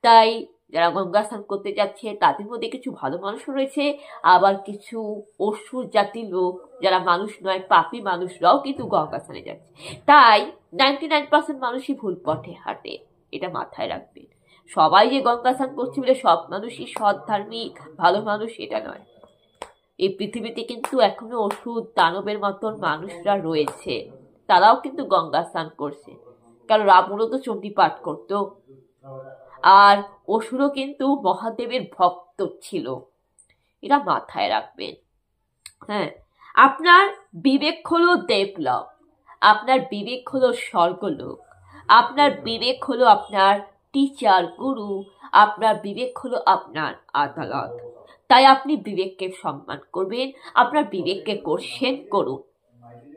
তাই যারা গঙ্গা স্নান করতে যাচ্ছে তাদের মধ্যে কিছু ভালো মানুষও রয়েছে, আবার কিছু অসুর জাতির লোক যারা মানুষ নয়, পাপী মানুষরাও কিন্তু গঙ্গা স্নানে যাচ্ছে। তাই 99% মানুষই ভুল পথে হাঁটে, এটা মাথায় রাখবেন। সবাই যে গঙ্গা স্নান করছে বলে সব মানুষই সৎ ধার্মিক ভালো মানুষ এটা নয়। এই পৃথিবীতে কিন্তু এখনো অসুর দানবের মতন মানুষরা রয়েছে, তারাও কিন্তু গঙ্গা স্নান করছে। কারণ রাবণও তো চণ্ডী পাঠ করতো, আর অসুরও কিন্তু মহাদেবের ভক্ত ছিল, এটা মাথায় রাখবেন। হ্যাঁ, আপনার বিবেক হলো দেবলোক, আপনার বিবেক হলো স্বর্গলোক, আপনার বিবেক হলো আপনার টিচার গুরু, আপনার বিবেক হলো আপনার আদালত। তাই আপনি বিবেককে সম্মান করবেন, আপনার বিবেককে কোশ্চেন করুন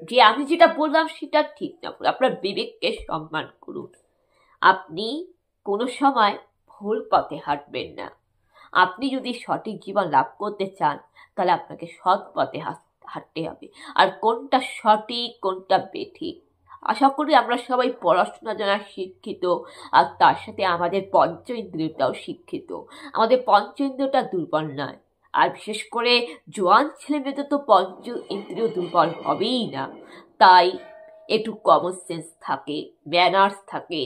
যে আমি যেটা বললাম সেটা ঠিক না, আপনার বিবেককে সম্মান করুন। আপনি কোনো সময় ভুল পথে হাঁটবেন না। আপনি যদি সঠিক জীবন লাভ করতে চান তাহলে আপনাকে সৎ পথে হাঁটতে হবে। আর কোনটা সঠিক কোনটা বেঠিক, আশা করি আমরা সবাই পড়াশোনা জানা শিক্ষিত, আর তার সাথে আমাদের পঞ্চ ইন্দ্রিয়টাও শিক্ষিত। আমাদের পঞ্চ ইন্দ্রিয়টা দুর্বল নয়, আর বিশেষ করে জোয়ান ছেলে মেয়েদের তো পঞ্চ ইন্দ্রিয় দুর্বল হবেই না। তাই একটু কমন সেন্স থাকে, ম্যানার্স থাকে,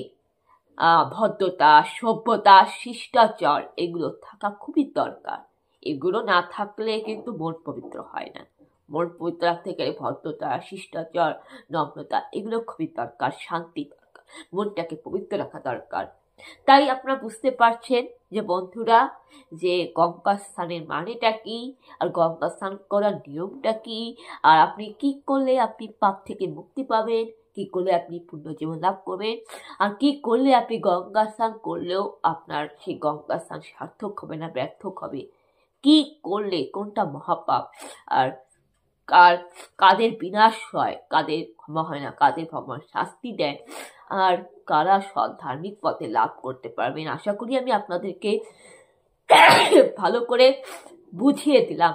ভদ্রতা, সভ্যতা, শিষ্টাচার এগুলো থাকা খুবই দরকার। এগুলো না থাকলে কিন্তু মন পবিত্র হয় না। মন পবিত্র রাখতে গেলে ভদ্রতা, শিষ্টাচার, নম্রতা এগুলো খুবই দরকার, শান্তি দরকার, মনটাকে পবিত্র রাখা দরকার। তাই আপনারা বুঝতে পারছেন যে বন্ধুরা, যে গঙ্গা স্নানের মানেটা কি, আর গঙ্গা স্নান করার নিয়মটা কি, আর আপনি কি করলে আপনি পাপ থেকে মুক্তি পাবেন, কি করলে আপনি পুণ্যজীবন লাভ করবেন, আর কি করলে আপনি গঙ্গা স্নান করলেও আপনার সেই গঙ্গা স্নান সার্থক হবে না, ব্যর্থক হবে, কি করলে কোনটা মহাপাপ, আর কাদের বিনাশ হয়, কাদের ক্ষমা হয় না, কাদের ভগবান শাস্তি দেন, আর কারা সৎ ধার্মিক পথে লাভ করতে পারবেন। আশা করি আমি আপনাদেরকে ভালো করে বুঝিয়ে দিলাম।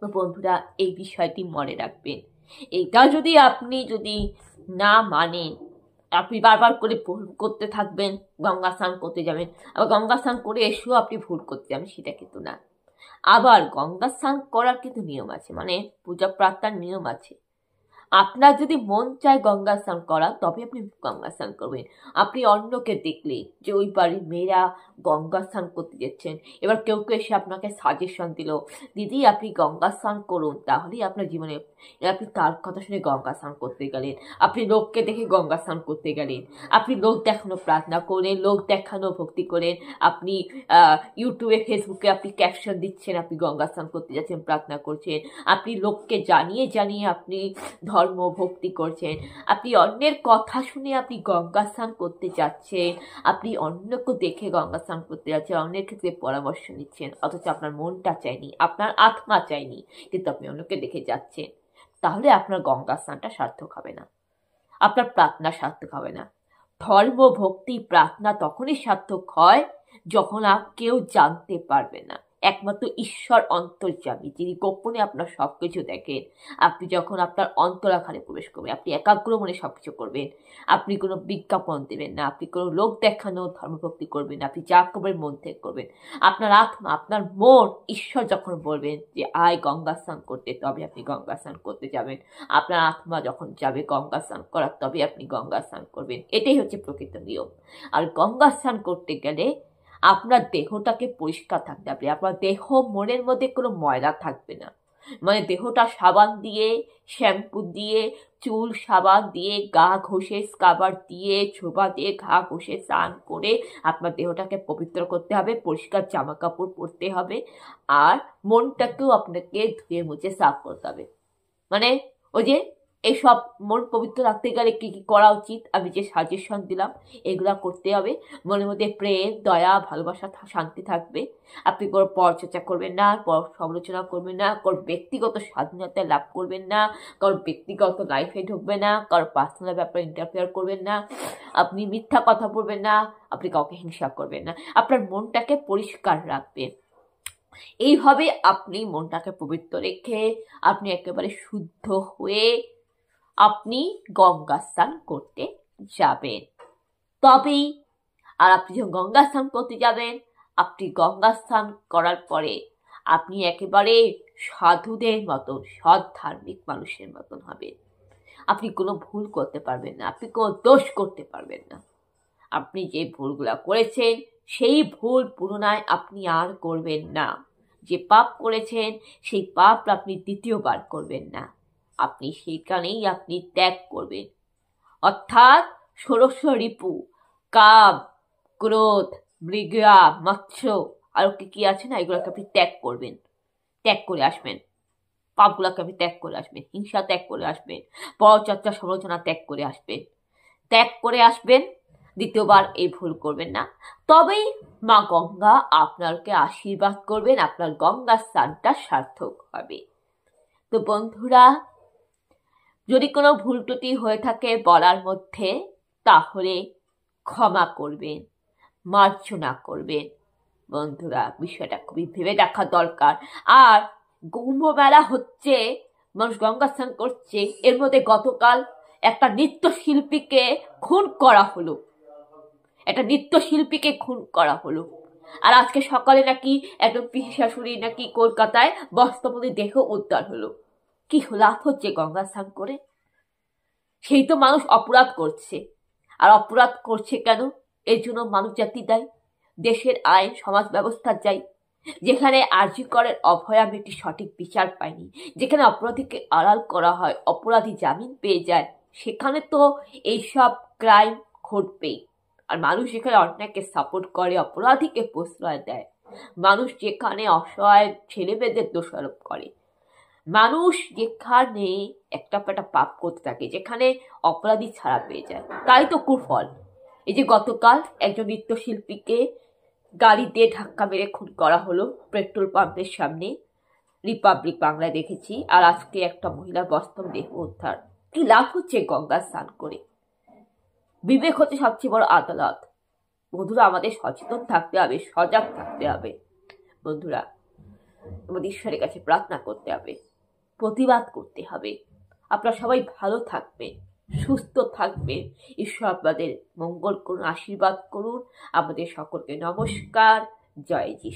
তো বন্ধুরা, এই বিষয়টি মনে রাখবেন। এটা আপনি যদি না মানেন, আপনি বারবার করে ভুল করতে থাকবেন, গঙ্গা স্নান করতে যাবেন, আবার গঙ্গা স্নান করে এসেও আপনি ভুল করতে যাবেন, সেটা কিন্তু না। আবার গঙ্গা স্নান করার কিন্তু নিয়ম আছে, মানে পূজা প্রার্থনার নিয়ম আছে। আপনার যদি মন চায় গঙ্গা স্নান করা তবে আপনি গঙ্গা স্নান করবেন। আপনি অন্যকে দেখলে যে ওই বাড়ির মেয়েরা গঙ্গা স্নান করতে যাচ্ছেন, এবার কেউ কেউ এসে আপনাকে সাজেশন দিল, দিদি আপনি গঙ্গা স্নান করুন, তাহলেই আপনার জীবনে, আপনি তার কথা শুনে গঙ্গা স্নান করতে গেলেন, আপনি লোককে দেখে গঙ্গা স্নান করতে গেলেন, আপনি লোক দেখানো প্রার্থনা করলেন, লোক দেখানো ভক্তি করেন, আপনি ইউটিউবে ফেসবুকে আপনি ক্যাপশন দিচ্ছেন, আপনি গঙ্গা স্নান করতে যাচ্ছেন, প্রার্থনা করছেন, আপনি লোককে জানিয়ে জানিয়ে আপনি ধর্ম ভক্তি করছেন, আপনি অন্যের কথা শুনে আপনি গঙ্গা স্নান করতে যাচ্ছেন, আপনি অন্যকে দেখে গঙ্গা স্নান করতে যাচ্ছেন, অন্যের ক্ষেত্রে পরামর্শ নিচ্ছেন, অথচ আপনার মনটা চাইনি, আপনার আত্মা চাইনি, কিন্তু আপনি অন্যকে দেখে যাচ্ছেন, তাহলে আপনার গঙ্গা স্নানটা সার্থক হবে না, আপনার প্রার্থনা সার্থক হবে না। ধর্ম ভক্তি প্রার্থনা তখনই সার্থক হয় যখন কেউ জানতে পারবে না, একমাত্র ঈশ্বর অন্তর্যামী, যিনি গোপনে আপনার সবকিছু দেখেন। আপনি যখন আপনার অন্তরাখানে প্রবেশ করবেন, আপনি একাগ্র মনে সবকিছু করবেন, আপনি কোনো বিজ্ঞাপন দেবেন না, আপনি কোনো লোক দেখানো ধর্মভক্তি করবেন না, আপনি যা করবেন মন থেকে করবেন। আপনার আত্মা, আপনার মন, ঈশ্বর যখন বলবেন যে আয় গঙ্গা স্নান করতে, তবে আপনি গঙ্গা স্নান করতে যাবেন। আপনার আত্মা যখন যাবে গঙ্গা স্নান করার, তবে আপনি গঙ্গা স্নান করবেন। এটাই হচ্ছে প্রকৃত নিয়ম। আর গঙ্গা স্নান করতে গেলে আপনার দেহটাকে পরিষ্কার থাকতে হবে, আপনার দেহ মনের মধ্যে কোনো ময়লা থাকবে না, মানে দেহটা সাবান দিয়ে, শ্যাম্পু দিয়ে, চুল সাবান দিয়ে, গা ঘষে স্কাবার দিয়ে, ছোবা দিয়ে ঘা ঘষে স্নান করে আপনার দেহটাকে পবিত্র করতে হবে, পরিষ্কার জামা কাপড় পরতে হবে, আর মনটাকেও আপনাকে ধুয়ে মুছে সাফ করতে হবে। মানে ওই যে এইসব মন পবিত্র রাখতে গেলে কি কি করা উচিত আমি যে সাজেশন দিলাম, এগুলা করতে হবে। মনের মধ্যে প্রেম, দয়া, ভালোবাসা, শান্তি থাকবে। আপনি কোনো পরচর্চা করবেন না, পর সমালোচনা করবেন না, কারোর ব্যক্তিগত স্বাধীনতা লাভ করবেন না, কারোর ব্যক্তিগত লাইফে ঢুকবেন না, কারোর পার্সোনাল ব্যাপারে ইন্টারফেয়ার করবেন না, আপনি মিথ্যা কথা বলবেন না, আপনি কাউকে হিংসা করবেন না, আপনার মনটাকে পরিষ্কার রাখবেন। এইভাবে আপনি মনটাকে পবিত্র রেখে আপনি একেবারে শুদ্ধ হয়ে আপনি গঙ্গা স্নান করতে যাবেন, তবেই আর আপনি যখন গঙ্গা স্নান করতে যাবেন, আপনি গঙ্গা স্নান করার পরে আপনি একেবারে সাধুদের মতন, সৎ ধার্মিক মানুষের মতন হবেন। আপনি কোনো ভুল করতে পারবেন না, আপনি কোনো দোষ করতে পারবেন না। আপনি যে ভুলগুলা করেছেন সেই ভুল পুনরায় আপনি আর করবেন না। যে পাপ করেছেন সেই পাপ আপনি দ্বিতীয়বার করবেন না। আপনি সেইখানেই আপনি ত্যাগ করবেন। অর্থাৎ ষোড়শ রিপু, কাম, ক্রোধ, মৃগয়া, মৎস্য, আরো কি আছে না, এগুলোকে আপনি ত্যাগ করবেন, ত্যাগ করে আসবেন। পাপগুলোকে আপনি ত্যাগ করে আসবেন, হিংসা ত্যাগ করে আসবেন, পরচর্চা সমালোচনা ত্যাগ করে আসবেন, ত্যাগ করে আসবেন। দ্বিতীয়বার এই ভুল করবেন না। তবেই মা গঙ্গা আপনাকে আশীর্বাদ করবেন, আপনার গঙ্গা স্নানটা সার্থক হবে। তো বন্ধুরা, যদি কোনো ভুল ত্রুটি হয়ে থাকে বলার মধ্যে, তাহলে ক্ষমা করবেন, মার্জনা করবেন। বন্ধুরা, বিষয়টা খুবই ভেবে দেখা দরকার। আর কুম্ভ মেলা হচ্ছে, মানুষ গঙ্গা স্নান করছে, এর মধ্যে গতকাল একটা নৃত্যশিল্পীকে খুন করা হলো, একটা নৃত্যশিল্পীকে খুন করা হলো। আর আজকে সকালে নাকি একজন পিসি শাশুড়ি নাকি কলকাতায় বস্ত্রপতি দেহ উদ্ধার হলো। কি লাভ হচ্ছে গঙ্গা স্নান করে? সেই তো মানুষ অপরাধ করছে। আর অপরাধ করছে কেন? এর জন্য মানুষ জাতি দায়ী, দেশের আইন সমাজ ব্যবস্থা চাই। যেখানে আরজি করের অভয়া মেয়েটি সঠিক বিচার পায়নি, যেখানে অপরাধীকে আড়াল করা হয়, অপরাধী জামিন পেয়ে যায়, সেখানে তো এইসব ক্রাইম ঘটবেই। আর মানুষ যেখানে অন্যায়কে সাপোর্ট করে, অপরাধীকে প্রশ্রয় দেয়, মানুষ যেখানে অসহায় ছেলে মেয়েদের দোষারোপ করে, মানুষ যেখানে একটা পাপ করতে থাকে, যেখানে অপরাধী ছাড়া পেয়ে যায়, তাই তো কুফল। এই যে গতকাল একজন নৃত্যশিল্পীকে গাড়ি দিয়ে ধাক্কা মেরে খুন করা হলো পেট্রোল পাম্পের সামনে, রিপাবলিক বাংলায় দেখেছি। আর আজকে একটা মহিলার বস্ত্র দেহ উদ্ধার। কি লাভ হচ্ছে গঙ্গা স্নান করে? বিবেক হচ্ছে সবচেয়ে বড় আদালত। বন্ধুরা, আমাদের সচেতন থাকতে হবে, সজাগ থাকতে হবে। বন্ধুরা, আমাদের ঈশ্বরের কাছে প্রার্থনা করতে হবে, প্রতিবাদ করতে হবে। আপনারা সবাই ভালো থাকবেন, সুস্থ থাকবেন। ঈশ্বর আপনাদের মঙ্গল করুন, আশীর্বাদ করুন। আমাদের সকলকে নমস্কার। জয় যিশু।